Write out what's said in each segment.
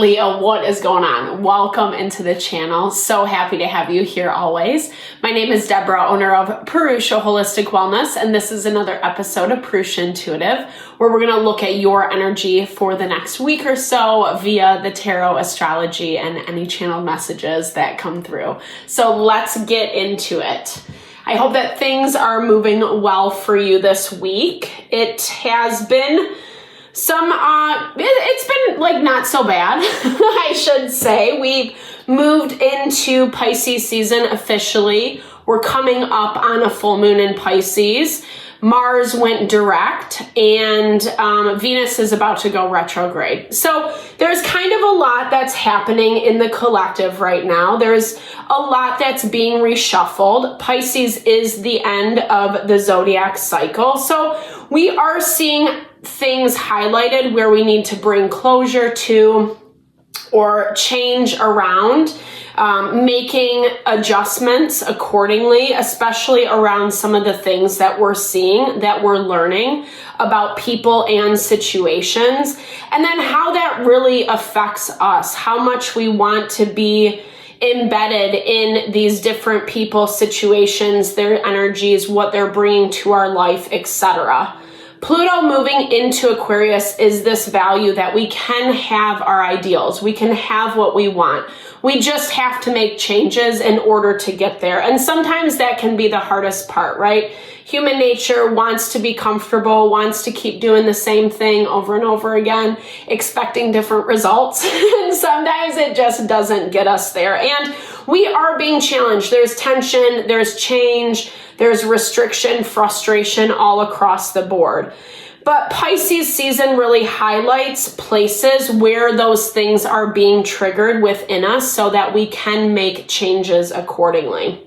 Leo, what is going on? Welcome into the channel. So happy to have you here always. My name is Deborah, owner of Purusha Holistic Wellness, and this is another episode of Purusha Intuitive, where we're going to look at your energy for the next week or so via the tarot, astrology, and any channeled messages that come through. So let's get into it. I hope that things are moving well for you this week. It has been it's been like not so bad, I should say. We've moved into Pisces season officially. We're coming up on a full moon in Pisces. Mars went direct and Venus is about to go retrograde. So there's kind of a lot that's happening in the collective right now. There's a lot that's being reshuffled. Pisces is the end of the zodiac cycle. So we are seeing things highlighted where we need to bring closure to or change around, making adjustments accordingly, especially around some of the things that we're seeing, that we're learning about people and situations, and then how that really affects us, how much we want to be embedded in these different people, situations, their energies, what they're bringing to our life, etc. Pluto moving into Aquarius is this value that we can have our ideals. We can have what we want. We just have to make changes in order to get there. And sometimes that can be the hardest part, right? Human nature wants to be comfortable, wants to keep doing the same thing over and over again, expecting different results. And sometimes it just doesn't get us there. And we are being challenged. There's tension, there's change, there's restriction, frustration all across the board. But Pisces season really highlights places where those things are being triggered within us so that we can make changes accordingly.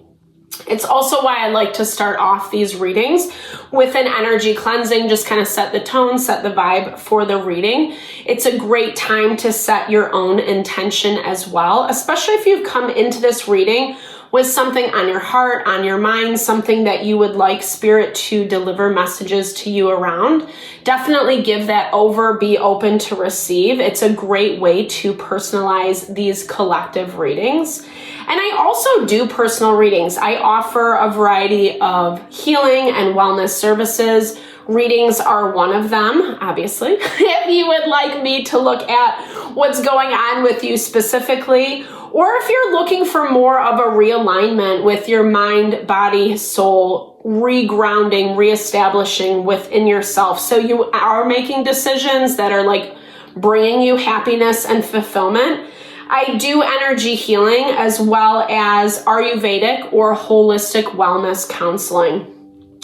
It's also why I like to start off these readings with an energy cleansing, just kind of set the tone, set the vibe for the reading. It's a great time to set your own intention as well, especially if you've come into this reading with something on your heart, on your mind, something that you would like Spirit to deliver messages to you around. Definitely give that over, be open to receive. It's a great way to personalize these collective readings. And I also do personal readings. I offer a variety of healing and wellness services. Readings are one of them, obviously. If you would like me to look at what's going on with you specifically, or if you're looking for more of a realignment with your mind, body, soul, regrounding, reestablishing within yourself, so you are making decisions that are like bringing you happiness and fulfillment. I do energy healing as well as Ayurvedic or holistic wellness counseling.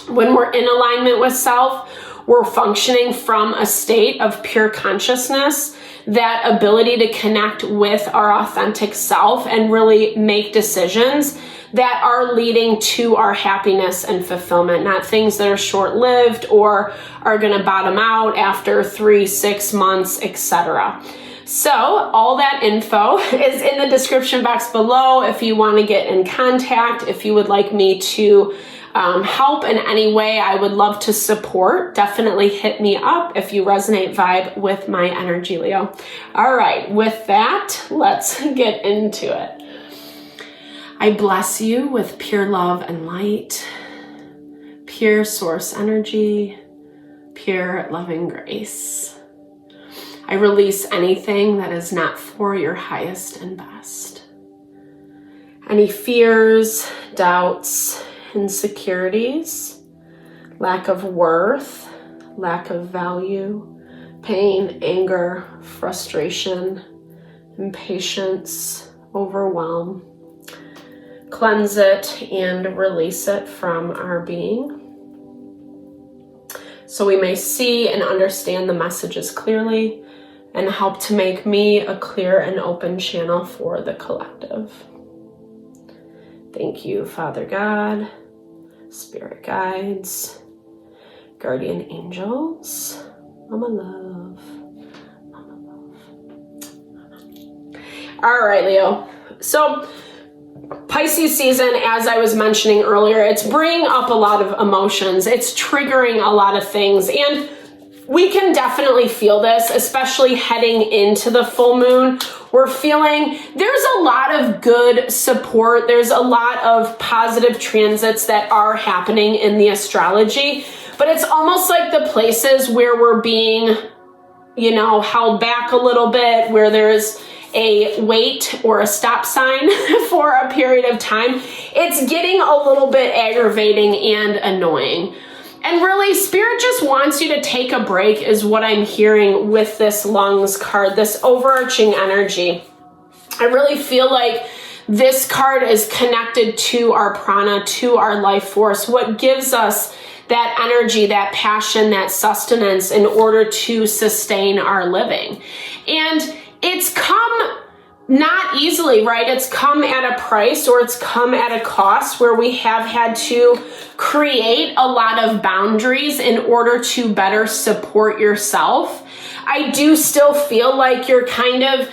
When we're in alignment with self, we're functioning from a state of pure consciousness, that ability to connect with our authentic self and really make decisions that are leading to our happiness and fulfillment, not things that are short-lived or are going to bottom out after 3-6 months, etc. So all that info is in the description box below if you want to get in contact, if you would like me to help in any way. I would love to support. Definitely hit me up if you resonate vibe with my energy, Leo. All right, with that, let's get into it. I bless you with pure love and light, pure source energy, pure loving grace. I release anything that is not for your highest and best. Any fears, doubts, insecurities, lack of worth, lack of value, pain, anger, frustration, impatience, overwhelm. Cleanse it and release it from our being, so we may see and understand the messages clearly and help to make me a clear and open channel for the collective. Thank you, Father God, Spirit guides, guardian angels, Mama Love, Mama Love. All right, Leo. So Pisces season, as I was mentioning earlier, it's bringing up a lot of emotions. It's triggering a lot of things. And we can definitely feel this, especially heading into the full moon, We're feeling there's a lot of good support. There's a lot of positive transits that are happening in the astrology, but it's almost like the places where we're being, held back a little bit, where there's a wait or a stop sign for a period of time. It's getting a little bit aggravating and annoying. And really, Spirit just wants you to take a break is what I'm hearing with this lungs card, this overarching energy. I really feel like this card is connected to our prana, to our life force, what gives us that energy, that passion, that sustenance in order to sustain our living. And it's come not easily, right? It's come at a price, or it's come at a cost where we have had to create a lot of boundaries in order to better support yourself. I do still feel like you're kind of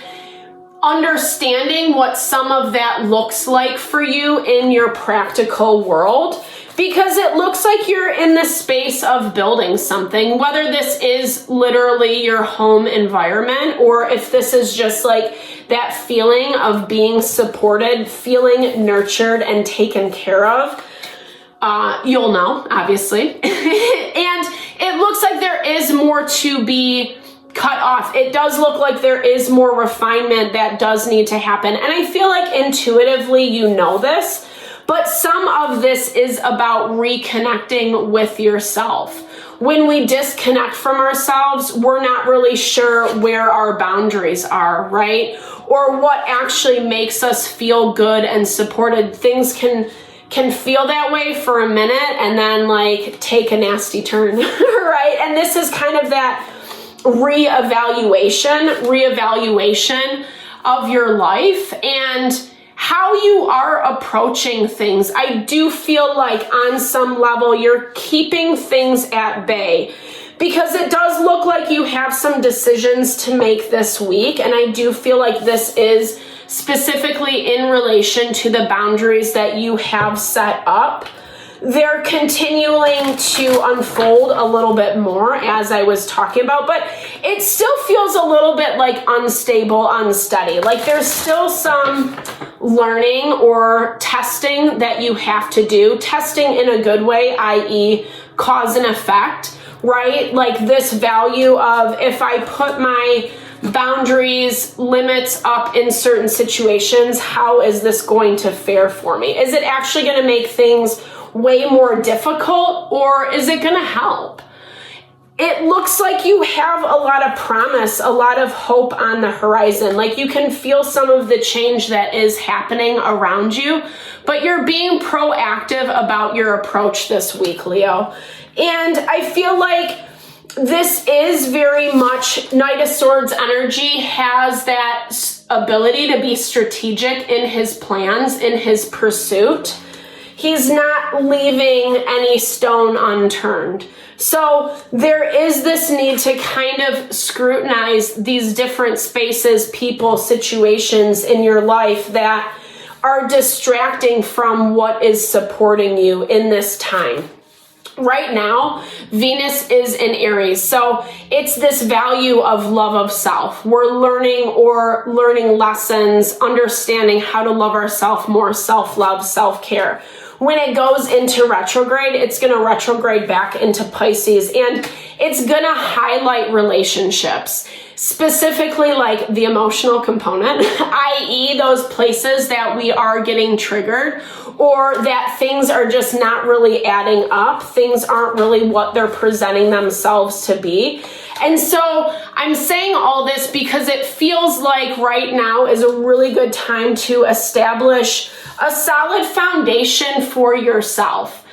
understanding what some of that looks like for you in your practical world, because it looks like you're in the space of building something, whether this is literally your home environment, or if this is just like that feeling of being supported, feeling nurtured and taken care of. You'll know, obviously. And it looks like there is more to be cut off. It does look like there is more refinement that does need to happen. And I feel like intuitively you know this, but some of this is about reconnecting with yourself. When we disconnect from ourselves, we're not really sure where our boundaries are, right? Or what actually makes us feel good and supported. Things can feel that way for a minute and then like take a nasty turn, right? And this is kind of that reevaluation of your life and how you are approaching things. I do feel like on some level you're keeping things at bay, because it does look like you have some decisions to make this week. And I do feel like this is specifically in relation to the boundaries that you have set up. They're continuing to unfold a little bit more, as I was talking about, but it still feels a little bit like unstable, unsteady. Like there's still some learning or testing that you have to do. Testing in a good way, i.e. cause and effect, right? Like this value of, if I put my boundaries, limits up in certain situations, how is this going to fare for me? Is it actually going to make things way more difficult, or is it going to help? It looks like you have a lot of promise, a lot of hope on the horizon. Like you can feel some of the change that is happening around you, but you're being proactive about your approach this week, Leo. And I feel like this is very much, Knight of Swords energy has that ability to be strategic in his plans, in his pursuit. He's not leaving any stone unturned. So there is this need to kind of scrutinize these different spaces, people, situations in your life that are distracting from what is supporting you in this time. Right now, Venus is in Aries, so it's this value of love of self. We're learning lessons, understanding how to love ourselves more, self-love, self-care. When it goes into retrograde, it's going to retrograde back into Pisces, and it's going to highlight relationships, specifically like the emotional component, i.e. those places that we are getting triggered, or that things are just not really adding up. Things aren't really what they're presenting themselves to be. And so I'm saying all this because it feels like right now is a really good time to establish a solid foundation for yourself.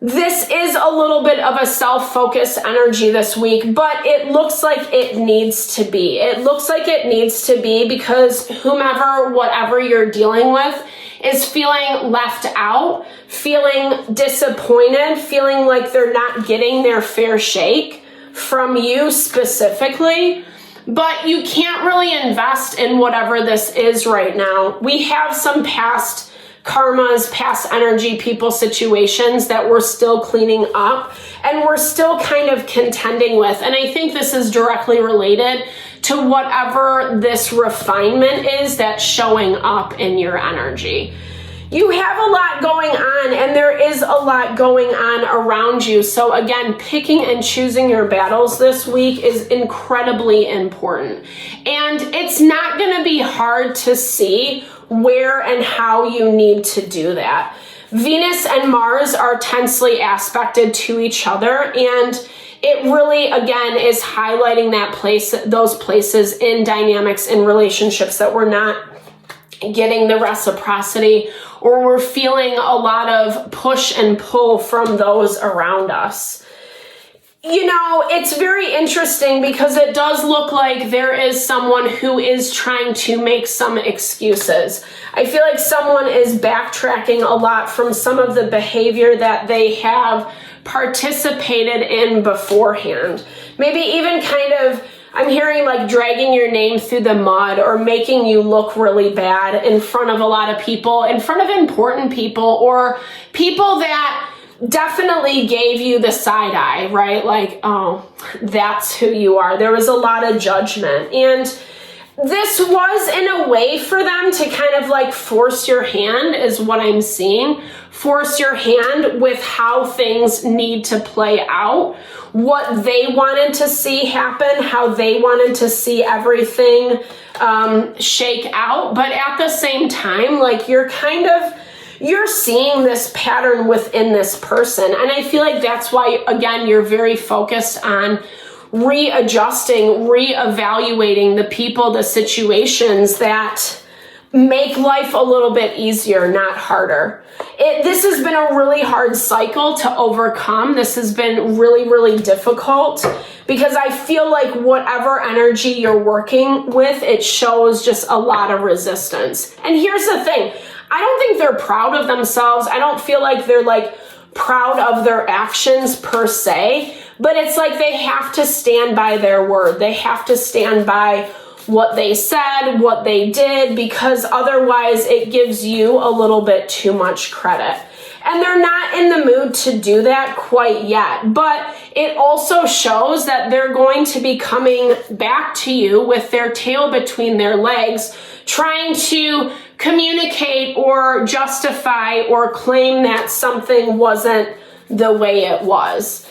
This is a little bit of a self-focused energy this week, but it looks like it needs to be. It looks like it needs to be because whatever you're dealing with is feeling left out, feeling disappointed, feeling like they're not getting their fair shake from you specifically. But you can't really invest in whatever this is right now. We have some past karmas, past energy, people, situations that we're still cleaning up and we're still kind of contending with. And I think this is directly related to whatever this refinement is that's showing up in your energy. You have a lot going on, and there is a lot going on around you. So again, picking and choosing your battles this week is incredibly important. And it's not going to be hard to see where and how you need to do that. Venus and Mars are tensely aspected to each other, and it really, again, is highlighting those places in dynamics in relationships that we're not getting the reciprocity, or we're feeling a lot of push and pull from those around us. You know, it's very interesting because it does look like there is someone who is trying to make some excuses. I feel like someone is backtracking a lot from some of the behavior that they have participated in beforehand. Maybe even kind of, I'm hearing like dragging your name through the mud or making you look really bad in front of a lot of people, in front of important people, or people that definitely gave you the side eye, right? Like, oh, that's who you are. There was a lot of judgment. And this was in a way for them to kind of like force your hand, is what I'm seeing. Force your hand with how things need to play out, what they wanted to see happen, how they wanted to see everything shake out. But at the same time, like you're seeing this pattern within this person. And I feel like that's why, again, you're very focused on readjusting, reevaluating the people, the situations that make life a little bit easier, not harder. This has been a really hard cycle to overcome. This has been really, really difficult because I feel like whatever energy you're working with, it shows just a lot of resistance. And here's the thing. I don't think they're proud of themselves. I don't feel like they're like proud of their actions per se, but it's like they have to stand by their word. They have to stand by what they said, what they did, because otherwise it gives you a little bit too much credit. And they're not in the mood to do that quite yet. But it also shows that they're going to be coming back to you with their tail between their legs, trying to communicate or justify or claim that something wasn't the way it was.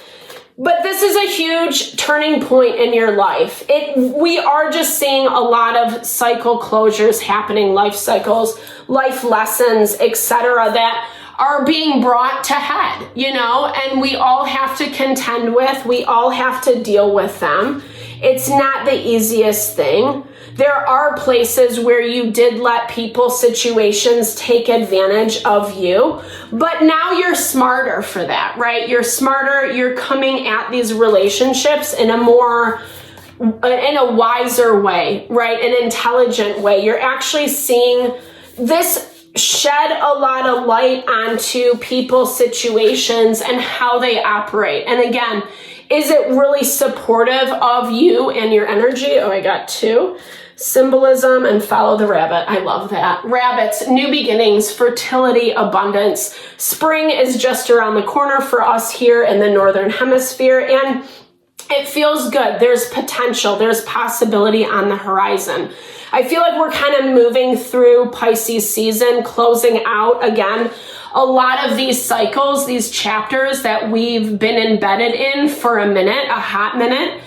But this is a huge turning point in your life. We are just seeing a lot of cycle closures happening, life cycles, life lessons, etc., that are being brought to head, and we all have to contend with, we all have to deal with them. It's not the easiest thing. There are places where you did let people, situations take advantage of you, but now you're smarter for that, right? You're smarter. You're coming at these relationships in a wiser way, right? An intelligent way. You're actually seeing this shed a lot of light onto people's situations and how they operate. And again, is it really supportive of you and your energy? Oh, I got two. Symbolism and follow the rabbit. I love that. Rabbits, new beginnings, fertility, abundance. Spring is just around the corner for us here in the Northern Hemisphere, and it feels good. There's potential. There's possibility on the horizon. I feel like we're kind of moving through Pisces season, closing out again a lot of these cycles, these chapters that we've been embedded in for a minute, a hot minute.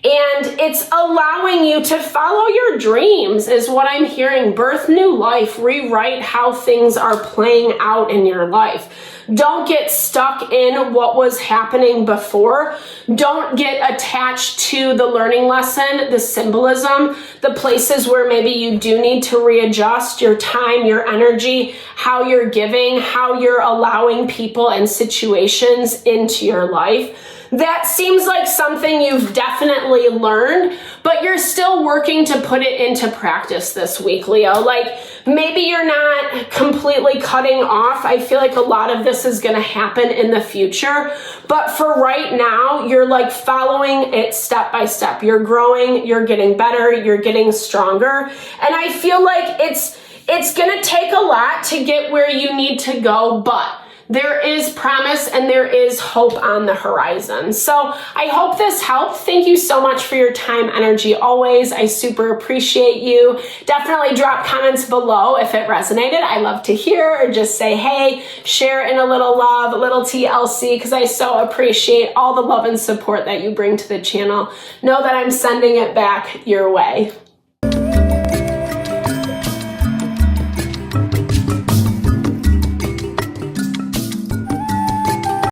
And it's allowing you to follow your dreams is what I'm hearing. Birth new life, rewrite how things are playing out in your life. Don't get stuck in what was happening before. Don't get attached to the learning lesson, the symbolism, the places where maybe you do need to readjust your time, your energy, how you're giving, how you're allowing people and situations into your life. That seems like something you've definitely learned, but you're still working to put it into practice this week, Leo. Like maybe you're not completely cutting off. I feel like a lot of this is going to happen in the future, but for right now, you're like following it step by step. You're growing, you're getting better, you're getting stronger. And I feel like it's going to take a lot to get where you need to go, but there is promise and there is hope on the horizon. So I hope this helped. Thank you so much for your time, energy, always. I super appreciate you. Definitely drop comments below if it resonated. I love to hear, or just say, hey, share in a little love, a little TLC, because I so appreciate all the love and support that you bring to the channel. Know that I'm sending it back your way.